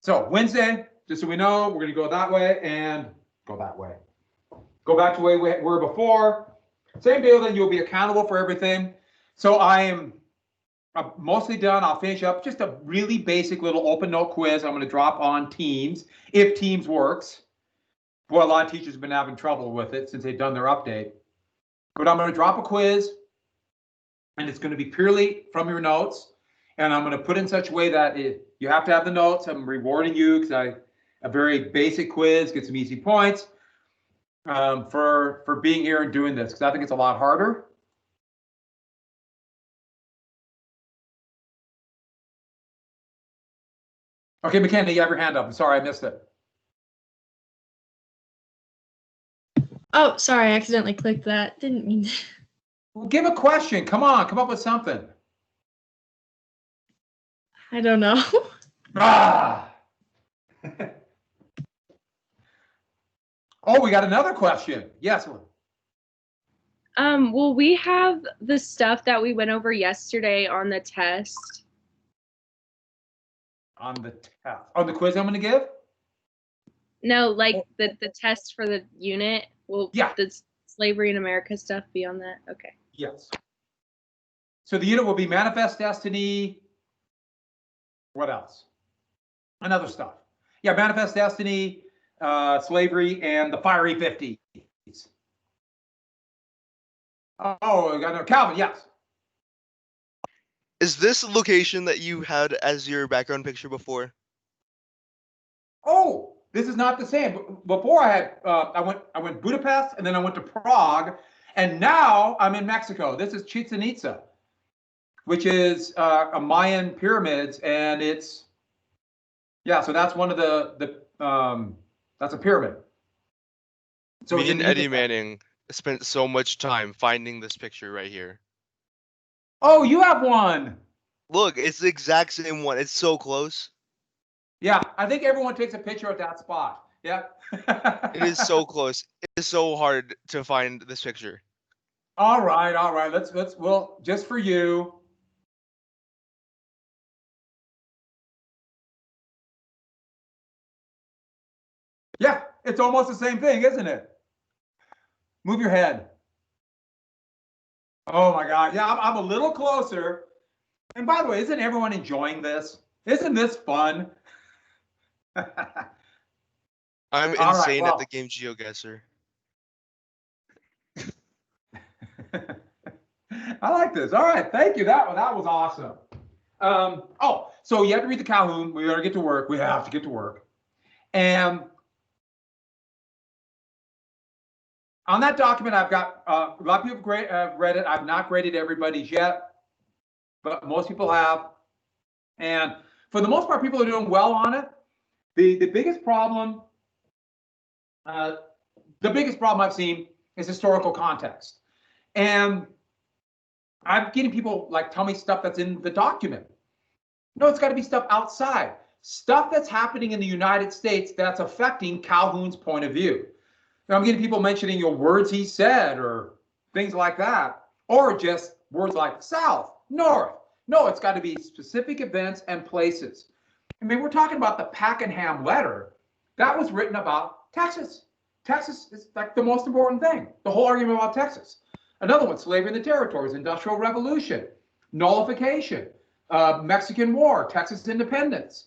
So Wednesday, just so we know, we're going to go that way and go that way. Go back to the way we were before. Same deal, then you'll be accountable for everything. So I'm mostly done. I'll finish up just a really basic little open note quiz I'm going to drop on Teams, if Teams works. Boy, a lot of teachers have been having trouble with it since they've done their update. But I'm going to drop a quiz, and it's going to be purely from your notes. And I'm going to put it in such a way that you have to have the notes. I'm rewarding you because a very basic quiz, get some easy points for being here and doing this, because I think it's a lot harder. Okay, McKenna, you have your hand up. I'm sorry, I missed it. Oh, sorry, I accidentally clicked that. Didn't mean to. Well, give a question. Come on, come up with something. I don't know. Ah! Oh, we got another question. Yes. Will we have the stuff that we went over yesterday on the test? On the test. On the quiz I'm going to give? No, like the test for the unit. Will the slavery in America stuff be on that? Okay. Yes. So the unit will be manifest destiny. What else? And other stuff. Yeah, manifest destiny, slavery, and the fiery 50s. Oh, no, Calvin, yes. Is this the location that you had as your background picture before? Oh, this is not the same. Before I had, I went Budapest, and then I went to Prague, and now I'm in Mexico. This is Chichen Itza, which is a Mayan pyramids, and it's, yeah. So that's one of that's a pyramid. So me and Eddie Manning spent so much time finding this picture right here. Oh, you have one. Look, it's the exact same one. It's so close. Yeah, I think everyone takes a picture at that spot. Yeah. It is so close. It is so hard to find this picture. All right. Well, just for you. Yeah, it's almost the same thing, isn't it? Move your head. Oh my God. Yeah, I'm a little closer. And by the way, isn't everyone enjoying this? Isn't this fun? I'm insane at the game GeoGuessr. I like this. All right, thank you. That was awesome. Oh, so you have to read the Calhoun. We gotta get to work. We have to get to work. And on that document, I've got a lot of people have read it. I've not graded everybody's yet, but most people have. And for the most part, people are doing well on it. The biggest problem I've seen is historical context. And I'm getting people like tell me stuff that's in the document. No, it's got to be stuff outside, stuff that's happening in the United States that's affecting Calhoun's point of view. Now, I'm getting people mentioning your words he said or things like that, or just words like South, North. No, it's got to be specific events and places. I mean, we're talking about the Pakenham letter that was written about Texas. Texas is like the most important thing, the whole argument about Texas. Another one, slavery in the territories, Industrial Revolution, nullification, Mexican War, Texas independence.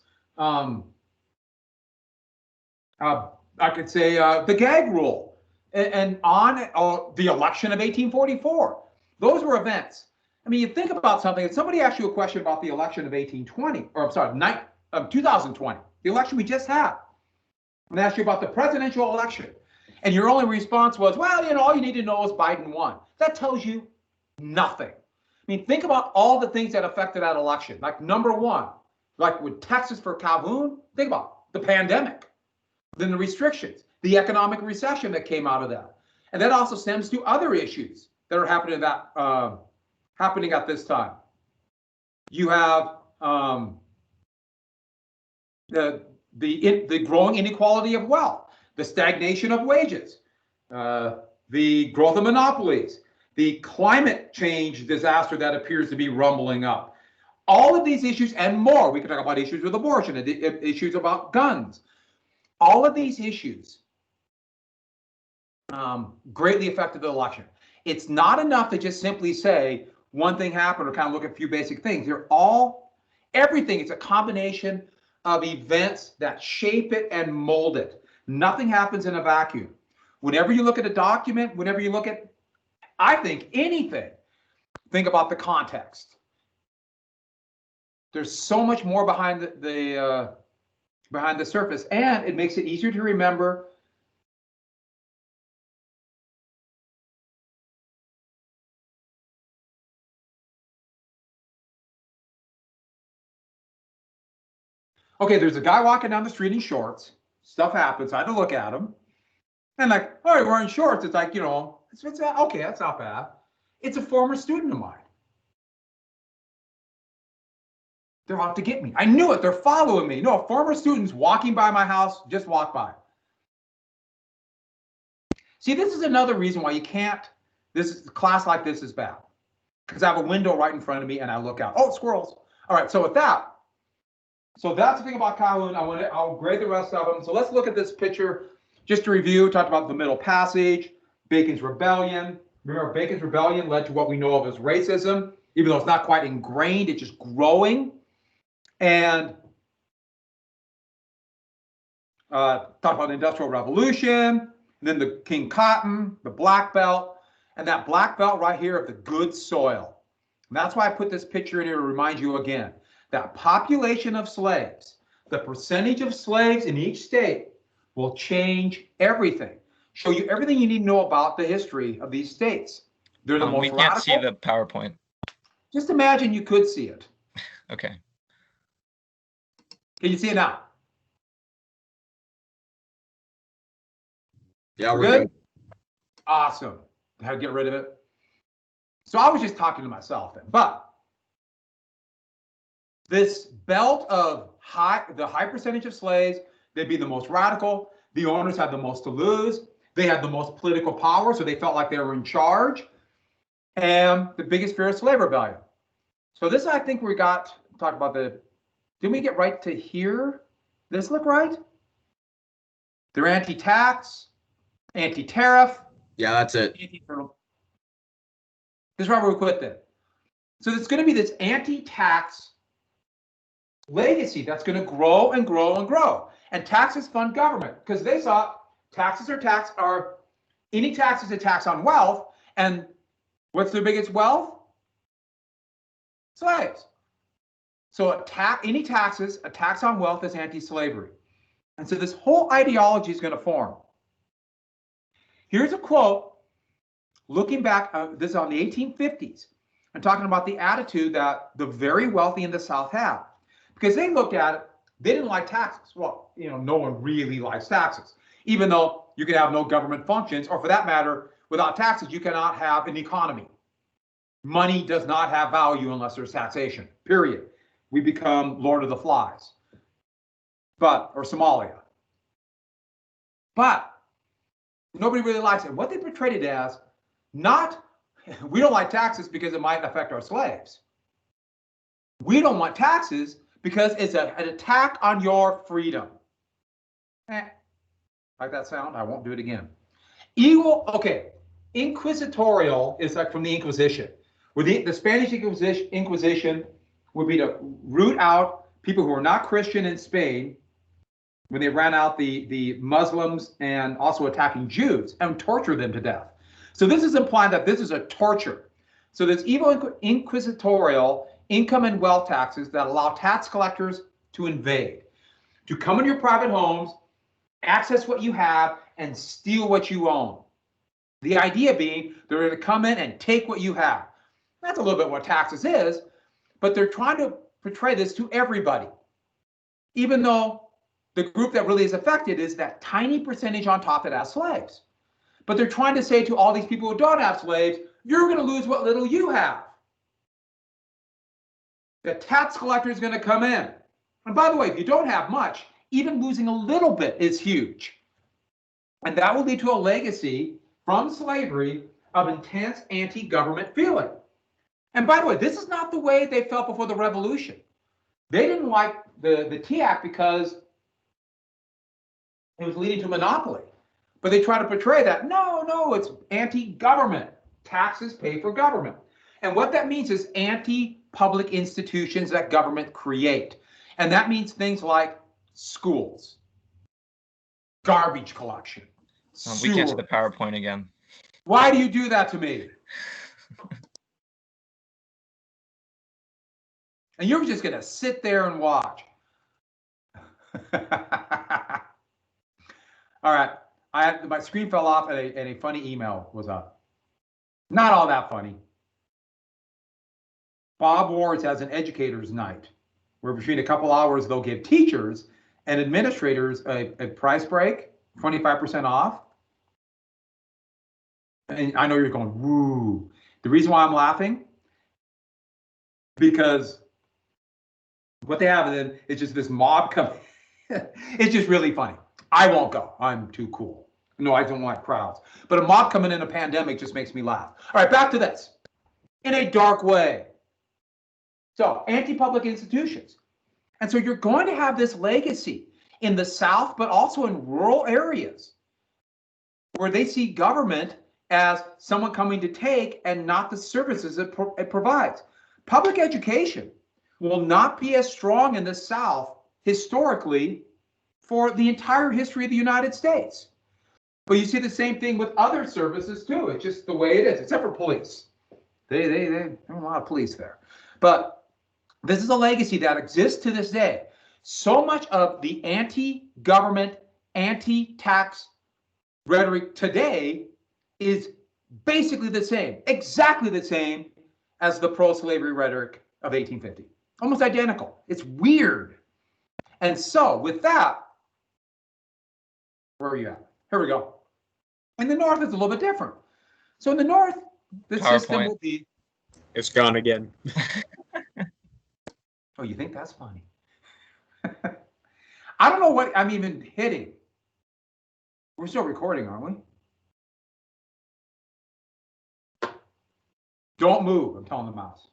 I could say the gag rule and on the election of 1844. Those were events. I mean, you think about something, if somebody asked you a question about the election of 1820, or I'm sorry, 2020, the election we just had, and asked you about the presidential election, and your only response was, well, you know, all you need to know is Biden won. That tells you nothing. I mean, think about all the things that affected that election. Like number one, like with Texas for Calhoun, think about the pandemic, then the restrictions, the economic recession that came out of that. And that also stems to other issues that are happening at this time. You have the growing inequality of wealth, the stagnation of wages, the growth of monopolies, the climate change disaster that appears to be rumbling up. All of these issues and more, we can talk about issues with abortion, issues about guns. All of these issues greatly affected the election. It's not enough to just simply say one thing happened or kind of look at a few basic things. They're all, everything is a combination of events that shape it and mold it. Nothing happens in a vacuum. Whenever you look at a document, whenever you look at, I think, anything, think about the context. There's so much more behind behind the surface, and it makes it easier to remember. Okay, there's a guy walking down the street in shorts. Stuff happens. I had to look at him. And like, oh, you're wearing shorts. It's like, you know, it's okay, that's not bad. It's a former student of mine. They're out to get me. I knew it. They're following me. No, former students walking by my house, just walk by. See, this is another reason why you can't, class like this is bad. Because I have a window right in front of me and I look out. Oh, squirrels. All right, so with that, so that's the thing about Calhoun. I'll grade the rest of them. So let's look at this picture. Just to review, talked about the Middle Passage, Bacon's Rebellion. Remember, Bacon's Rebellion led to what we know of as racism, even though it's not quite ingrained, it's just growing. And talked about the Industrial Revolution, and then the King Cotton, the Black Belt, and that Black Belt right here of the good soil. And that's why I put this picture in here to remind you again, that population of slaves, the percentage of slaves in each state will change everything. Show you everything you need to know about the history of these states. They're the most we can't radical. see the PowerPoint. Just imagine you could see it. Okay. Can you see it now? Yeah, we're good? good. Awesome. How to get rid of it. So I was just talking to myself then, but this belt of the high percentage of slaves, they'd be the most radical. The owners had the most to lose. They had the most political power, so they felt like they were in charge. And the biggest fear of slave rebellion. So this, I think we got, talk about the, didn't we get right to here? This look right? They're anti-tax, anti-tariff. Yeah, that's it. Anti-federal. This is where we put that. So it's going to be this anti-tax legacy that's going to grow and grow and grow. And taxes fund government because they thought taxes are any tax is a tax on wealth. And what's their biggest wealth? Slaves. So any taxes, a tax on wealth is anti-slavery. And so this whole ideology is going to form. Here's a quote looking back, this is on the 1850s, and talking about the attitude that the very wealthy in the South had. Because they looked at it, they didn't like taxes. Well, you know, no one really likes taxes, even though you can have no government functions, or for that matter, without taxes, you cannot have an economy. Money does not have value unless there's taxation, period. We become Lord of the Flies, or Somalia. But nobody really likes it. What they portrayed it as, not, we don't like taxes because it might affect our slaves. We don't want taxes because it's an attack on your freedom. Like that sound? I won't do it again. Okay, inquisitorial is like from the Inquisition, where the Spanish Inquisition would be to root out people who are not Christian in Spain when they ran out the Muslims and also attacking Jews and torture them to death. So this is implying that this is a torture. So there's evil inquisitorial income and wealth taxes that allow tax collectors to invade, to come in your private homes, access what you have, and steal what you own. The idea being they're going to come in and take what you have. That's a little bit what taxes is, but they're trying to portray this to everybody, even though the group that really is affected is that tiny percentage on top that has slaves. But they're trying to say to all these people who don't have slaves, you're going to lose what little you have. The tax collector is going to come in. And by the way, if you don't have much, even losing a little bit is huge. And that will lead to a legacy from slavery of intense anti-government feeling. And by the way, this is not the way they felt before the revolution. They didn't like the Tea Act because it was leading to monopoly. But they try to portray that, no, it's anti-government. Taxes pay for government. And what that means is anti-public institutions that government create. And that means things like schools, garbage collection. We can't see the PowerPoint again. Why do you do that to me? And you're just going to sit there and watch. All right. My screen fell off and a funny email was up. Not all that funny. Bob Ward's has an educator's night where between a couple hours they'll give teachers and administrators a price break, 25% off. And I know you're going, woo. The reason why I'm laughing, because what they have then is just this mob coming. It's just really funny. I won't go. I'm too cool. No, I don't like crowds. But a mob coming in a pandemic just makes me laugh. All right, back to this. In a dark way. So, anti-public institutions. And so you're going to have this legacy in the South, but also in rural areas where they see government as someone coming to take and not the services it provides. Public education will not be as strong in the South historically for the entire history of the United States. But you see the same thing with other services too. It's just the way it is, except for police. There are a lot of police there. But this is a legacy that exists to this day. So much of the anti-government, anti-tax rhetoric today is basically the same, exactly the same as the pro-slavery rhetoric of 1850. Almost identical. It's weird. And so with that, where are you at? Here we go. In the North, it's a little bit different. So in the North, the system will be... It's gone again. Oh, you think that's funny? I don't know what I'm even hitting. We're still recording, aren't we? Don't move, I'm telling the mouse.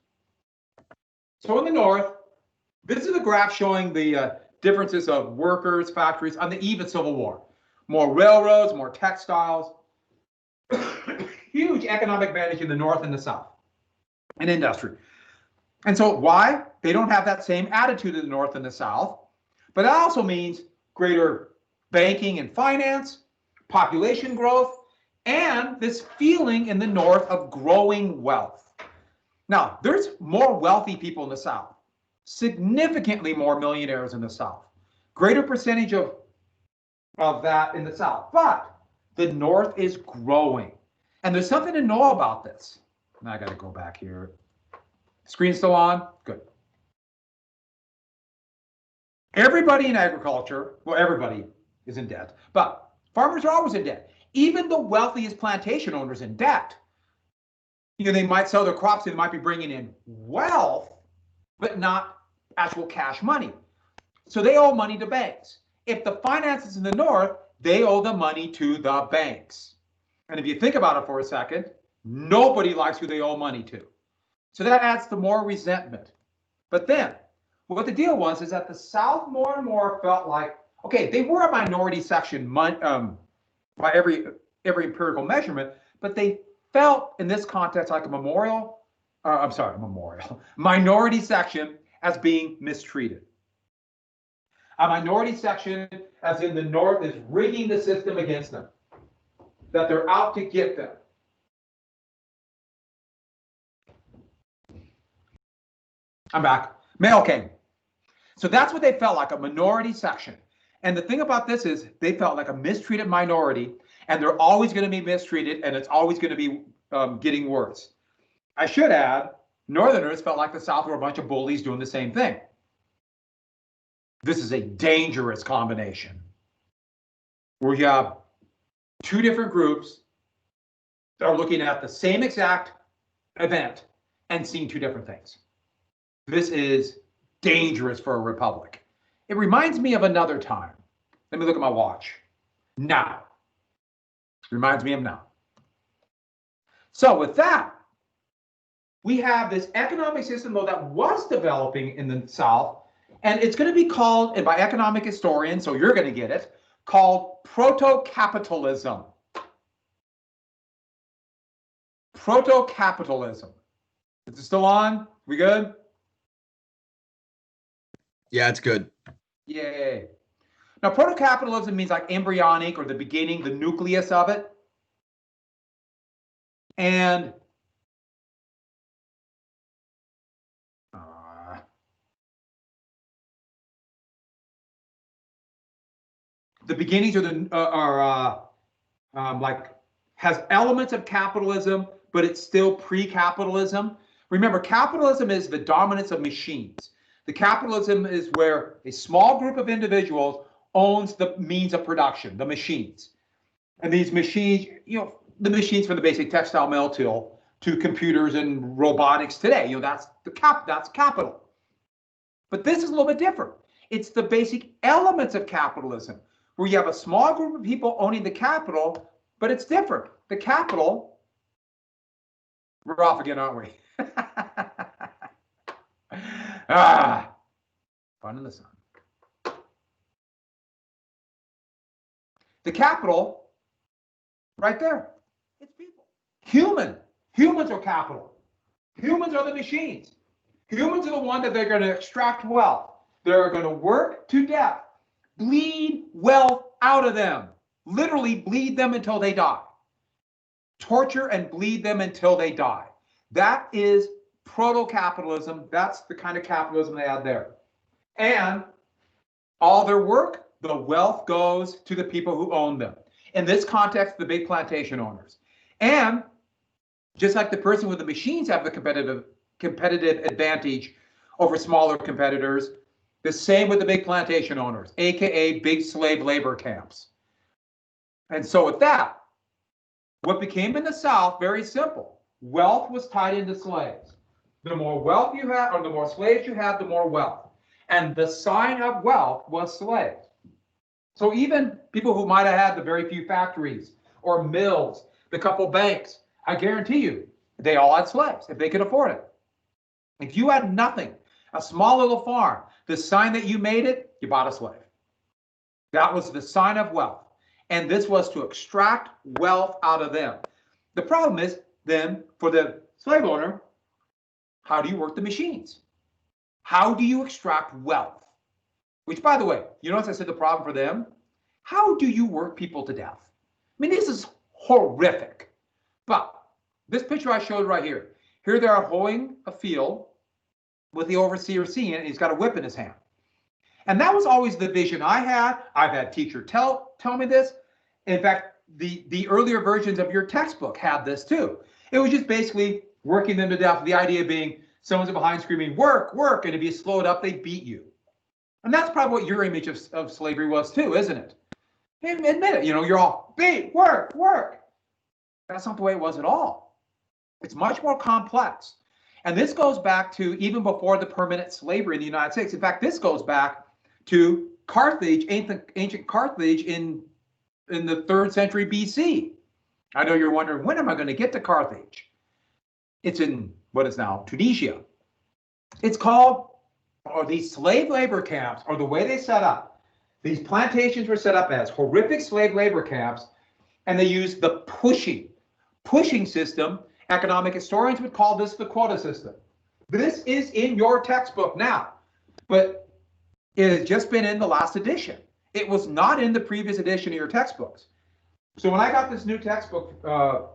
So in the North, this is a graph showing the differences of workers, factories on the eve of Civil War. More railroads, more textiles. Huge economic advantage in the North and the South, and industry. And so why? They don't have that same attitude in the North and the South, but that also means greater banking and finance, population growth, and this feeling in the North of growing wealth. Now, there's more wealthy people in the South, significantly more millionaires in the South, greater percentage of that in the South, but the North is growing. And there's something to know about this. Now I got to go back here. Screen still on? Good. Everybody in agriculture, well, everybody is in debt, but farmers are always in debt. Even the wealthiest plantation owners in debt. You know, they might sell their crops, they might be bringing in wealth, but not actual cash money. So they owe money to banks. If the finances in the North, they owe the money to the banks. And if you think about it for a second, nobody likes who they owe money to. So that adds to more resentment. But then, what the deal was is that the South more and more felt like, okay, they were a minority section by every empirical measurement, but they felt in this context like a minority section as being mistreated. A minority section, as in the North, is rigging the system against them, that they're out to get them. I'm back. Mail came. So that's what they felt like, a minority section. And the thing about this is they felt like a mistreated minority, and they're always going to be mistreated, and it's always going to be getting worse. I should add, Northerners felt like the South were a bunch of bullies doing the same thing. This is a dangerous combination where you have two different groups that are looking at the same exact event and seeing two different things. This is dangerous for a republic. It reminds me of another time. Let me look at my watch. Now. Reminds me of now. So with that, we have this economic system, though, that was developing in the South, and it's going to be called, and by economic historians, so you're going to get it, called proto-capitalism. Proto-capitalism. Is it still on? We good? Yeah, it's good. Yay. Now, proto-capitalism means like embryonic, or the beginning, the nucleus of it. And the beginnings are like has elements of capitalism, but it's still pre-capitalism. Remember, capitalism is the dominance of machines. The capitalism is where a small group of individuals owns the means of production, the machines. And these machines, the machines from the basic textile mill to computers and robotics today, that's capital. But this is a little bit different. It's the basic elements of capitalism, where you have a small group of people owning the capital, but it's different. The capital, we're off again, aren't we? Fun in the sun. The capital, right there, it's people. Humans are capital. Humans are the machines. Humans are the one that they're going to extract wealth. They're going to work to death, bleed wealth out of them, literally bleed them until they die. Torture and bleed them until they die. That is proto-capitalism. That's the kind of capitalism they had there. And all their work, the wealth goes to the people who own them. In this context, the big plantation owners. And just like the person with the machines have the competitive advantage over smaller competitors, the same with the big plantation owners, aka big slave labor camps. And so with that, what became in the South, very simple. Wealth was tied into slaves. The more wealth you had, or the more slaves you had, the more wealth. And the sign of wealth was slaves. So even people who might have had the very few factories or mills, the couple banks, I guarantee you, they all had slaves if they could afford it. If you had nothing, a small little farm, the sign that you made it, you bought a slave. That was the sign of wealth. And this was to extract wealth out of them. The problem is then for the slave owner, how do you work the machines? How do you extract wealth? Which, by the way, you notice I said the problem for them? How do you work people to death? I mean, this is horrific. But this picture I showed right here, here they are hoeing a field with the overseer seeing it, and he's got a whip in his hand. And that was always the vision I had. I've had teachers tell me this. In fact, the earlier versions of your textbook had this too. It was just basically working them to death. The idea being someone's behind screaming, work, work, and if you slow it up, they beat you. And that's probably what your image of slavery was too, isn't it? Admit it, you're all, beat, work, work. That's not the way it was at all. It's much more complex. And this goes back to even before the permanent slavery in the United States. In fact, this goes back to Carthage, ancient Carthage in the 3rd century BC. I know you're wondering, when am I going to get to Carthage? It's in what is now Tunisia. It's called, or these slave labor camps, or the way they set up. These plantations were set up as horrific slave labor camps, and they used the pushing system. Economic historians would call this the quota system. This is in your textbook now, but it has just been in the last edition. It was not in the previous edition of your textbooks. So when I got this new textbook, I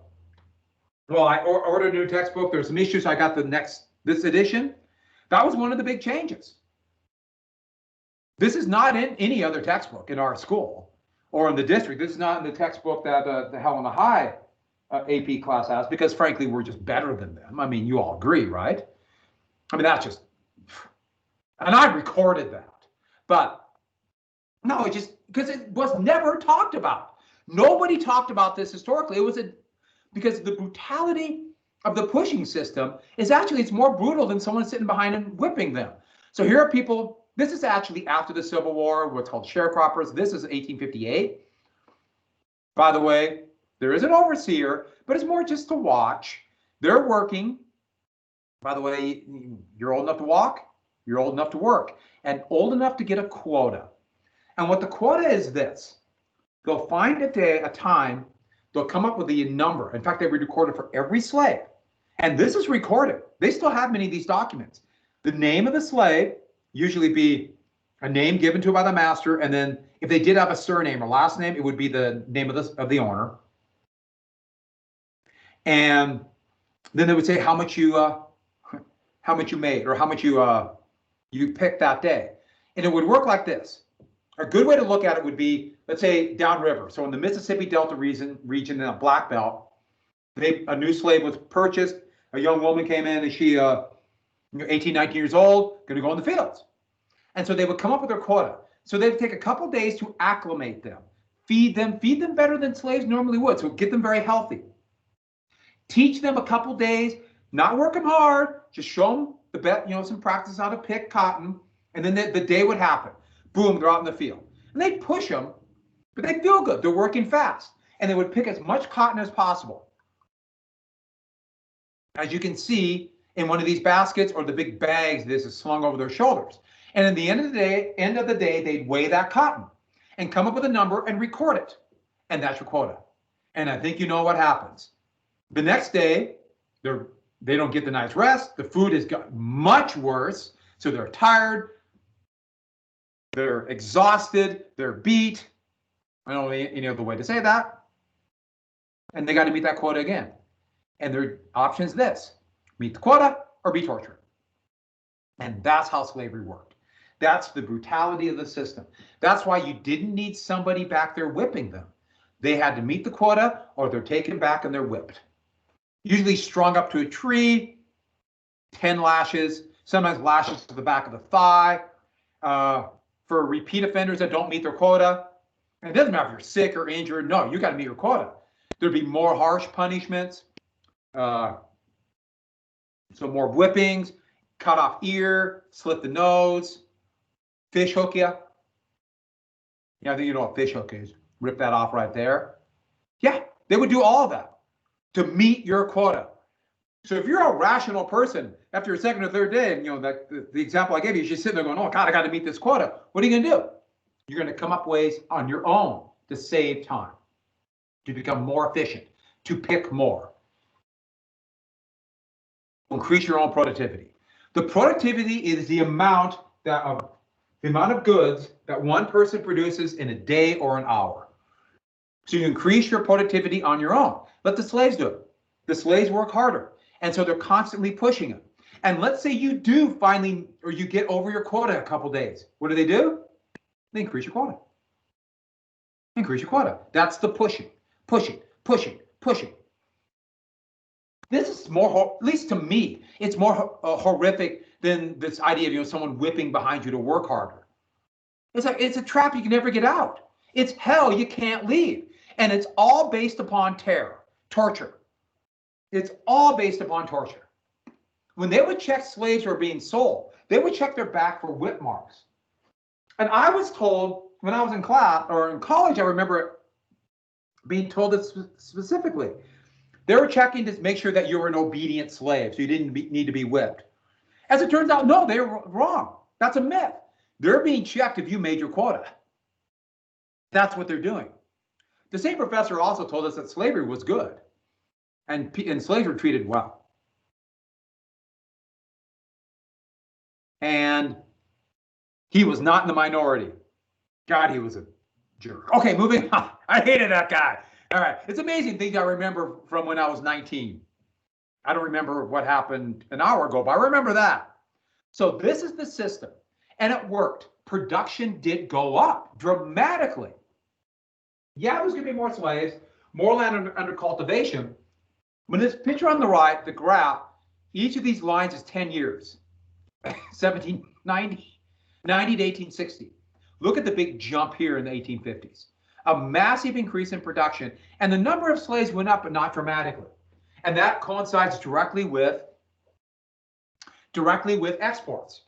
ordered a new textbook. There's some issues. I got this edition. That was one of the big changes. This is not in any other textbook in our school or in the district. This is not in the textbook that the Helena High AP class has, because frankly, we're just better than them. I mean, you all agree, right? I mean, that's just, and I recorded that. But no, it just, because it was never talked about. Nobody talked about this historically. It was because the brutality of the pushing system is actually, it's more brutal than someone sitting behind and whipping them. So here are people, this is actually after the Civil War, what's called sharecroppers. This is 1858. By the way, there is an overseer, but it's more just to watch. They're working By the way, you're old enough to walk, you're old enough to work, and old enough to get a quota. And what the quota is this. They'll find a time, they'll come up with a number. In fact, they record it for every slave. And this is recorded. They still have many of these documents. The name of the slave, usually be a name given to by the master, and then if they did have a surname or last name, it would be the name of the owner. And then they would say how much you made, or how much you picked that day. And it would work like this. A good way to look at it would be, let's say, downriver. So in the Mississippi Delta region in the Black Belt, a new slave was purchased. A young woman came in, and she, 18, 19 years old, going to go in the fields. And so they would come up with their quota. So they'd take a couple days to acclimate them, feed them better than slaves normally would. So get them very healthy. Teach them a couple days, not work them hard, just show them some practice how to pick cotton, and then the day would happen. Boom, they're out in the field. And they'd push them, but they feel good. They're working fast. And they would pick as much cotton as possible. As you can see in one of these baskets or the big bags, this is slung over their shoulders. And at the end of the day, they'd weigh that cotton and come up with a number and record it. And that's your quota. And I think you know what happens. The next day, they don't get the nice rest. The food has got much worse. So they're tired. They're exhausted. They're beat. I don't know any other way to say that. And they got to meet that quota again. And their option's this: meet the quota or be tortured. And that's how slavery worked. That's the brutality of the system. That's why you didn't need somebody back there whipping them. They had to meet the quota, or they're taken back and they're whipped. Usually strung up to a tree, 10 lashes, sometimes lashes to the back of the thigh. For repeat offenders that don't meet their quota, and it doesn't matter if you're sick or injured, no, you got to meet your quota. There'd be more harsh punishments, so more whippings, cut off ear, slit the nose, fish hook you. Yeah, I think you know what fish hook is. Rip that off right there. Yeah, they would do all of that to meet your quota. So if you're a rational person, after your second or third day, the example I gave you, you're just sitting there going, oh God, I got to meet this quota. What are you going to do? You're going to come up ways on your own to save time, to become more efficient, to pick more, increase your own productivity. The productivity is the amount of goods that one person produces in a day or an hour. So you increase your productivity on your own. Let the slaves do it. The slaves work harder. And so they're constantly pushing it. And let's say you do finally, or you get over your quota a couple days. What do? They increase your quota. Increase your quota. That's the pushing. This is more, at least to me, it's more horrific than this idea of someone whipping behind you to work harder. It's a trap you can never get out. It's hell you can't leave. And it's all based upon terror, torture. It's all based upon torture. When they would check slaves who were being sold, they would check their back for whip marks. And I was told when I was in class or in college, I remember being told this specifically. They were checking to make sure that you were an obedient slave, so you didn't need to be whipped. As it turns out, no, they were wrong. That's a myth. They're being checked if you made your quota. That's what they're doing. The same professor also told us that slavery was good. And slaves were treated well. And he was not in the minority. God, he was a jerk. Okay, moving on. I hated that guy. All right, it's amazing things I remember from when I was 19. I don't remember what happened an hour ago, but I remember that. So this is the system, and it worked. Production did go up dramatically. Yeah, there's going to be more slaves, more land under cultivation. When this picture on the right, the graph, each of these lines is 10 years, 1790, 90 to 1860. Look at the big jump here in the 1850s. A massive increase in production, and the number of slaves went up, but not dramatically. And that coincides directly with exports.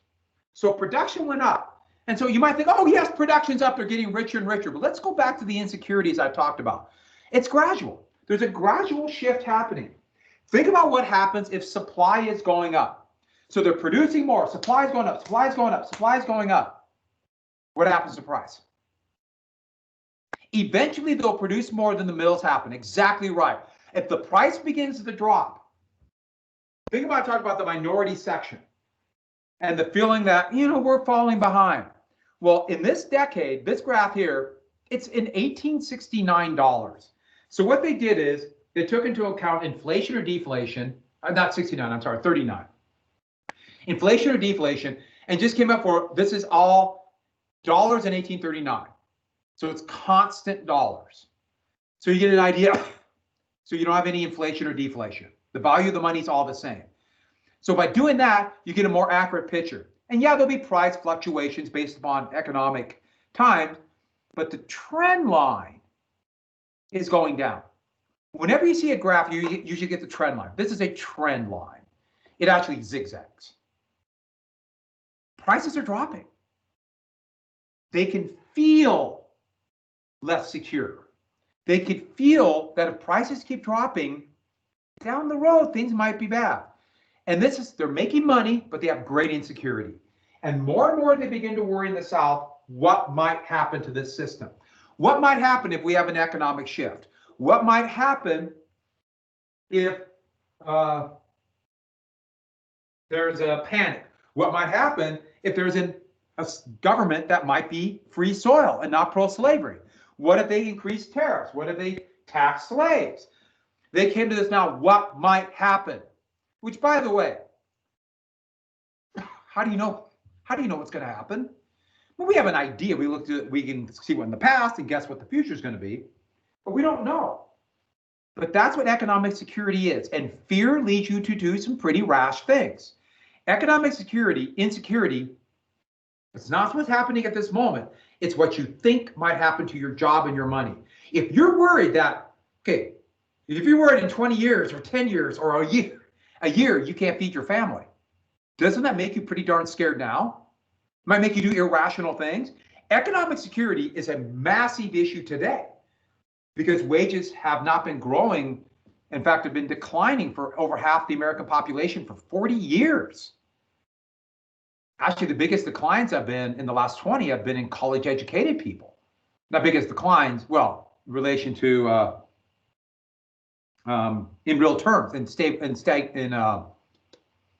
So production went up. And so you might think, oh yes, production's up, they're getting richer and richer. But let's go back to the insecurities I talked about. It's gradual. There's a gradual shift happening. Think about what happens if supply is going up. So they're producing more, supply is going up, supply is going up, supply is going up. What happens to price? Eventually, they'll produce more than the mills happen. Exactly right. If the price begins to drop, think about talking about the minority section and the feeling that, we're falling behind. Well, in this decade, this graph here, it's in $1869. So what they did is they took into account inflation or deflation, not 69, I'm sorry, 39. Inflation or deflation, and just came up for, this is all dollars in 1839. So it's constant dollars. So you get an idea. So you don't have any inflation or deflation. The value of the money is all the same. So by doing that, you get a more accurate picture. And yeah, there'll be price fluctuations based upon economic times, but the trend line is going down. Whenever you see a graph, you usually get the trend line. This is a trend line. It actually zigzags. Prices are dropping. They can feel less secure. They could feel that if prices keep dropping, down the road, things might be bad. And this is, they're making money, but they have great insecurity. And more they begin to worry in the South, what might happen to this system? What might happen if we have an economic shift? What might happen if there's a panic? What might happen if there's a government that might be free soil and not pro-slavery? What if they increase tariffs? What if they tax slaves? They came to this now, what might happen? Which, by the way, how do you know? How do you know what's going to happen? Well, we have an idea. We can see what in the past and guess what the future is going to be, but we don't know. But that's what economic security is. And fear leads you to do some pretty rash things. Economic insecurity, it's not what's happening at this moment. It's what you think might happen to your job and your money. If you're worried that, okay, if you're worried in 20 years or 10 years or a year, you can't feed your family, doesn't that make you pretty darn scared now? It might make you do irrational things. Economic security is a massive issue today because wages have not been growing. In fact, have been declining for over half the American population for 40 years. Actually, the biggest declines have been in the last 20 have been in college educated people. Not biggest declines, well, in relation to in real terms, in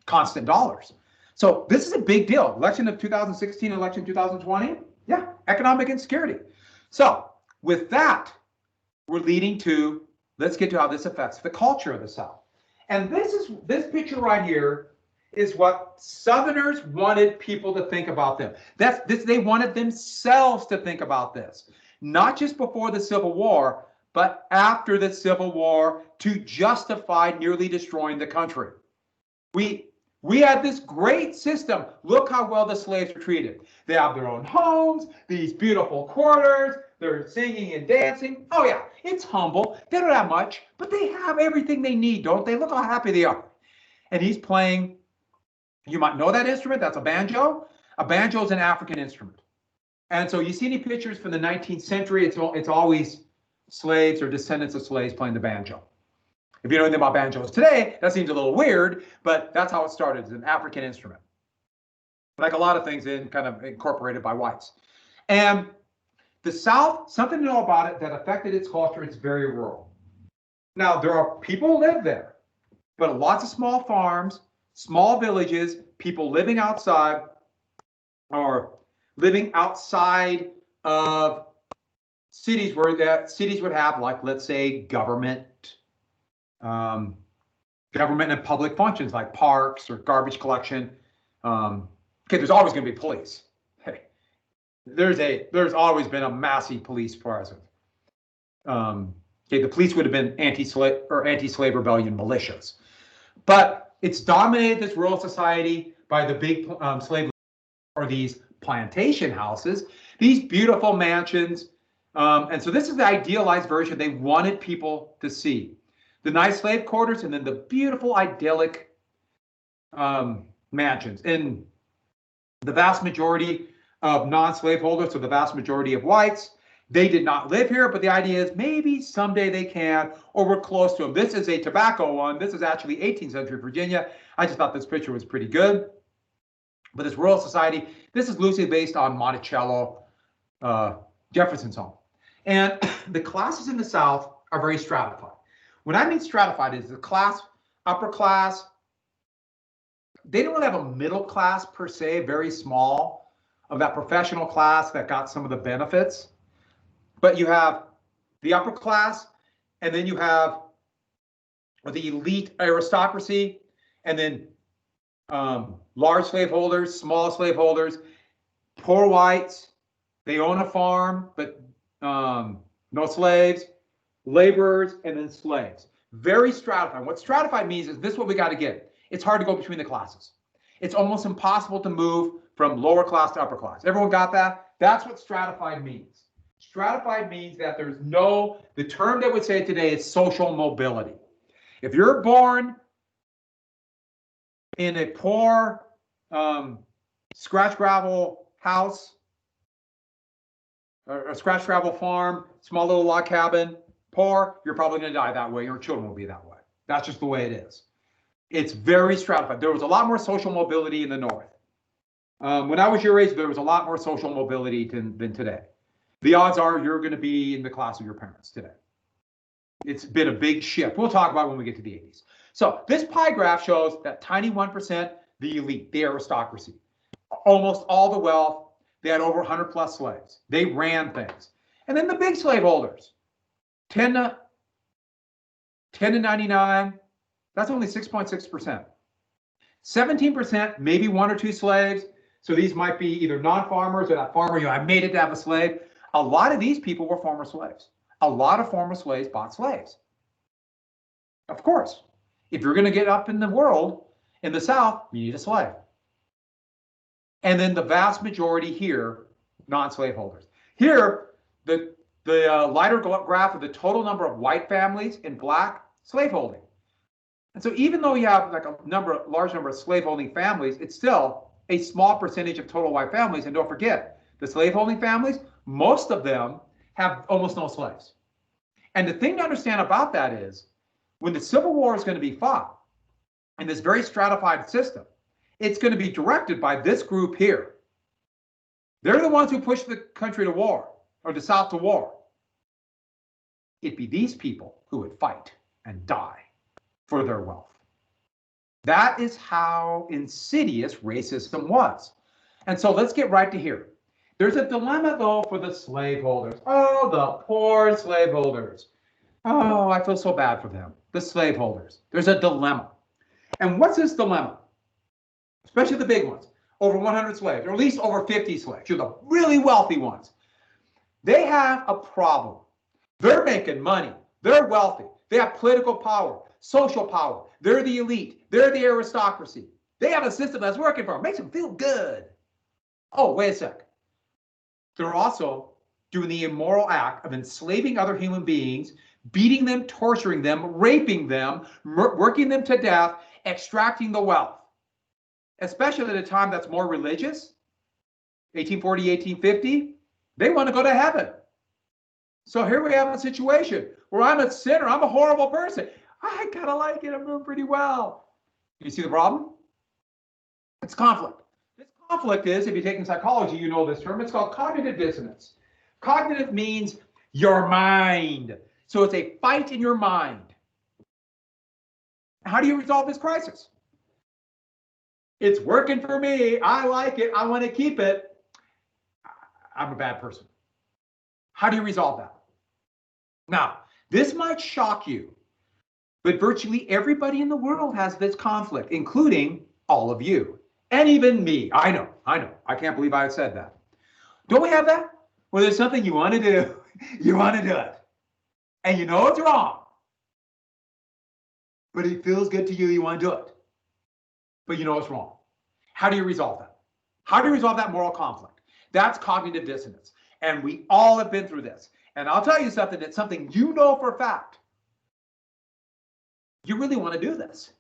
constant dollars. So this is a big deal. Election of 2016, election 2020, yeah, economic insecurity. So with that, we're leading to, let's get to how this affects the culture of the South. And this picture right here is what Southerners wanted people to think about them. They wanted themselves to think about this, not just before the Civil War, but after the Civil War to justify nearly destroying the country. We had this great system. Look how well the slaves were treated. They have their own homes, these beautiful quarters, they're singing and dancing. Oh yeah, it's humble. They don't have much, but they have everything they need, don't they? Look how happy they are. And he's playing, you might know that instrument, that's a banjo. A banjo is an African instrument. And so you see any pictures from the 19th century, it's always slaves or descendants of slaves playing the banjo. If you know anything about banjos today, that seems a little weird, but that's how it started, as an African instrument. Like a lot of things kind of incorporated by whites. And the South, something to know about it that affected its culture, it's very rural. Now, there are people who live there, but lots of small farms, small villages, people living outside, or living outside of cities where cities would have, like, let's say, government and public functions like parks or garbage collection. Okay, there's always going to be police. Hey, there's always been a massive police presence. Okay, the police would have been anti-slave rebellion militias, but it's dominated this rural society by the big slave or these plantation houses, these beautiful mansions. And so this is the idealized version they wanted people to see. The nice slave quarters and then the beautiful idyllic mansions. And the vast majority of non-slave holders, so the vast majority of whites, They did not live here, but the idea is maybe someday they can, or we're close to them. This is a tobacco one. This is actually 18th century Virginia. I just thought this picture was pretty good. But this rural society, this is loosely based on Monticello, Jefferson's home. And the classes in the South are very stratified. When I mean stratified, is the class, upper class, they don't really have a middle class per se, very small, of that professional class that got some of the benefits. But you have the upper class, and then you have the elite aristocracy, and then large slaveholders, small slaveholders, poor whites, they own a farm, but no slaves, laborers, and then slaves. Very stratified. What stratified means is this is what we got to get. It's hard to go between the classes. It's almost impossible to move from lower class to upper class. Everyone got that? That's what stratified means. Stratified means that there's no, the term that would say today is social mobility. If you're born in a poor scratch gravel house, or a scratch gravel farm, small little log cabin, poor, you're probably going to die that way. Your children will be that way. That's just the way it is. It's very stratified. There was a lot more social mobility in the North. When I was your age, there was a lot more social mobility than today. The odds are you're going to be in the class of your parents today. It's been a big shift. We'll talk about it when we get to the 80s. So this pie graph shows that tiny 1%, the elite, the aristocracy. Almost all the wealth. They had over 100 plus slaves. They ran things. And then the big slaveholders, 10 to 99, that's only 6.6%. 17%, maybe one or two slaves. So these might be either non-farmers or that farmer, I made it to have a slave. A lot of these people were former slaves. A lot of former slaves bought slaves. Of course, if you're going to get up in the world, in the South, you need a slave. And then the vast majority here, non-slaveholders. Here, the lighter graph of the total number of white families in black, slaveholding. And so even though you have like a large number of slaveholding families, it's still a small percentage of total white families. And don't forget, the slaveholding families, most of them have almost no slaves. And the thing to understand about that is, when the Civil War is going to be fought in this very stratified system, it's going to be directed by this group here. They're the ones who push the country to war, or the South to war. It'd be these people who would fight and die for their wealth. That is how insidious racism was. And so let's get right to here. There's a dilemma, though, for the slaveholders. Oh, the poor slaveholders. Oh, I feel so bad for them. The slaveholders. There's a dilemma. And what's this dilemma? Especially the big ones. Over 100 slaves, or at least over 50 slaves. You're the really wealthy ones. They have a problem. They're making money. They're wealthy. They have political power, social power. They're the elite. They're the aristocracy. They have a system that's working for them. Makes them feel good. Oh, wait a sec. They're also doing the immoral act of enslaving other human beings, beating them, torturing them, raping them, working them to death, extracting the wealth. Especially at a time that's more religious, 1840, 1850, they want to go to heaven. So here we have a situation where I'm a sinner, I'm a horrible person. I kind of like it, I'm doing pretty well. You see the problem? It's conflict. This conflict is, if you're taking psychology, you know this term, it's called cognitive dissonance. Cognitive means your mind. So it's a fight in your mind. How do you resolve this crisis? It's working for me. I like it. I want to keep it. I'm a bad person. How do you resolve that? Now, this might shock you, but virtually everybody in the world has this conflict, including all of you, and even me. I know. I can't believe I said that. Don't we have that? Well, there's something you want to do. You want to do it. And you know it's wrong. But it feels good to you. You want to do it. But you know it's wrong. How do you resolve that? How do you resolve that moral conflict? That's cognitive dissonance. And we all have been through this. And I'll tell you something, that's something you know for a fact. You really want to do this.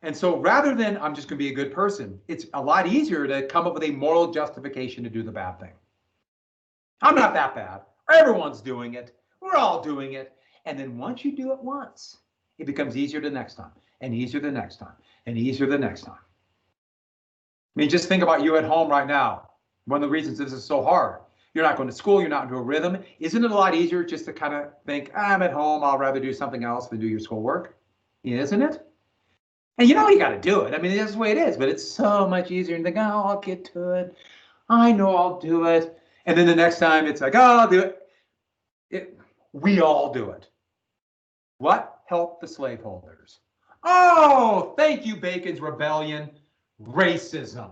And so rather than I'm just going to be a good person, it's a lot easier to come up with a moral justification to do the bad thing. I'm not that bad. Everyone's doing it. We're all doing it. And then once you do it once, it becomes easier the next time, and easier the next time, and easier the next time. I mean, just think about you at home right now. One of the reasons this is so hard. You're not going to school, you're not into a rhythm. Isn't it a lot easier just to kind of think, I'm at home, I'll rather do something else than do your schoolwork? Isn't it? And you know you got to do it. I mean, that's the way it is, but it's so much easier to think, oh, I'll get to it. I know I'll do it. And then the next time it's like, oh, I'll do it. We all do it. What helped the slaveholders? Oh, thank you, Bacon's Rebellion. Racism.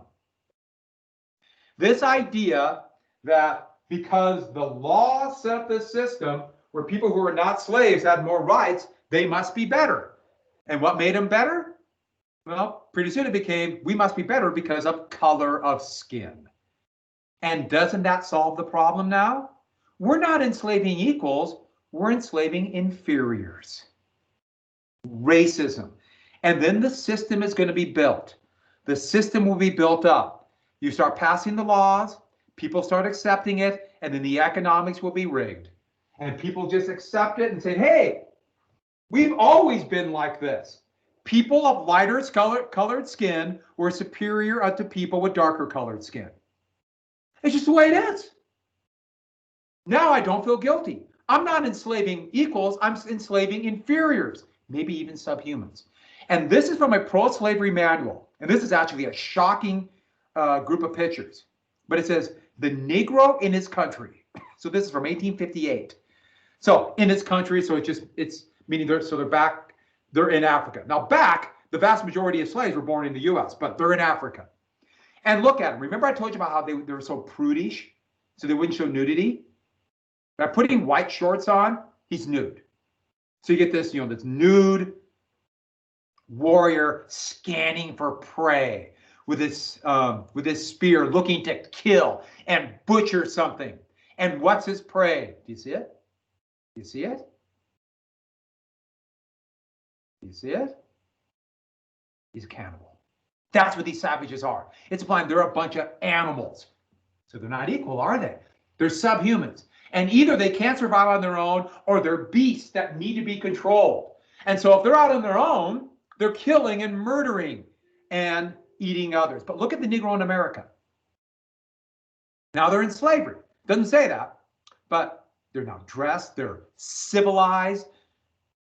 This idea that because the law set up this system where people who are not slaves had more rights, they must be better. And what made them better? Well, pretty soon it became, we must be better because of color of skin. And doesn't that solve the problem now? We're not enslaving equals, we're enslaving inferiors. Racism. And then the system is going to be built. The system will be built up. You start passing the laws, people start accepting it, and then the economics will be rigged. And people just accept it and say, hey, we've always been like this. People of lighter colored skin were superior to people with darker colored skin. It's just the way it is. Now I don't feel guilty. I'm not enslaving equals, I'm enslaving inferiors, maybe even subhumans. And this is from a pro-slavery manual. And this is actually a shocking group of pictures. But it says, the Negro in his country. So this is from 1858. So in his country, so it's meaning they're in Africa. Now back, the vast majority of slaves were born in the US, but they're in Africa. And look at them. Remember I told you about how they were so prudish, so they wouldn't show nudity? By putting white shorts on, he's nude. So you get this, this nude warrior scanning for prey with his spear, looking to kill and butcher something. And what's his prey? Do you see it? Do you see it? Do you see it? He's a cannibal. That's what these savages are. It's implying they're a bunch of animals. So they're not equal, are they? They're subhumans. And either they can't survive on their own or they're beasts that need to be controlled. And so if they're out on their own, they're killing and murdering and eating others. But look at the Negro in America. Now they're in slavery. Doesn't say that, but they're now dressed, they're civilized,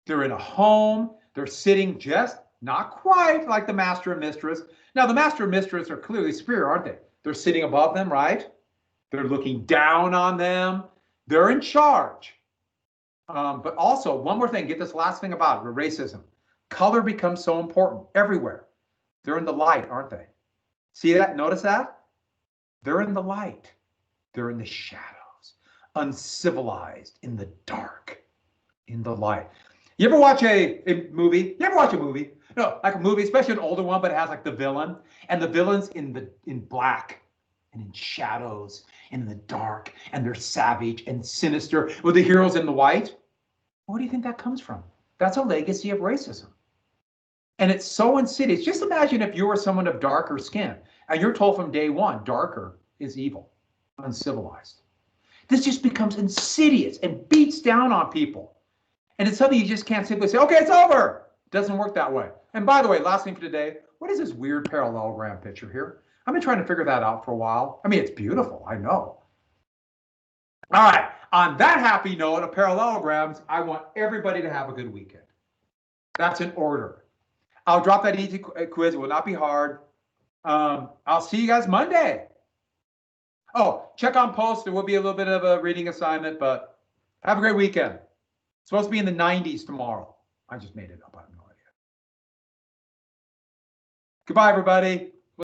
they're in a home, they're sitting just not quite like the master and mistress. Now the master and mistress are clearly superior, aren't they? They're sitting above them, right? They're looking down on them. They're in charge. But also, one more thing, get this last thing about it, racism. Color becomes so important everywhere. They're in the light, aren't they? See that? Notice that? They're in the light. They're in the shadows, uncivilized, in the dark, in the light. You ever watch a movie? You ever watch a movie? No, like a movie, especially an older one, but it has like the villain, and the villain's in black and in shadows and in the dark, and they're savage and sinister, with the heroes in the white. Where do you think that comes from? That's a legacy of racism. And it's so insidious. Just imagine if you were someone of darker skin and you're told from day one, darker is evil, uncivilized. This just becomes insidious and beats down on people. And it's something you just can't simply say, okay, it's over. It doesn't work that way. And by the way, last thing for today, what is this weird parallelogram picture here? I've been trying to figure that out for a while. I mean, it's beautiful, I know. All right, on that happy note of parallelograms, I want everybody to have a good weekend. That's in order. I'll drop that easy quiz. It will not be hard. I'll see you guys Monday. Oh, check on post. There will be a little bit of a reading assignment, but have a great weekend. It's supposed to be in the 90s tomorrow. I just made it up. I have no idea. Goodbye, everybody.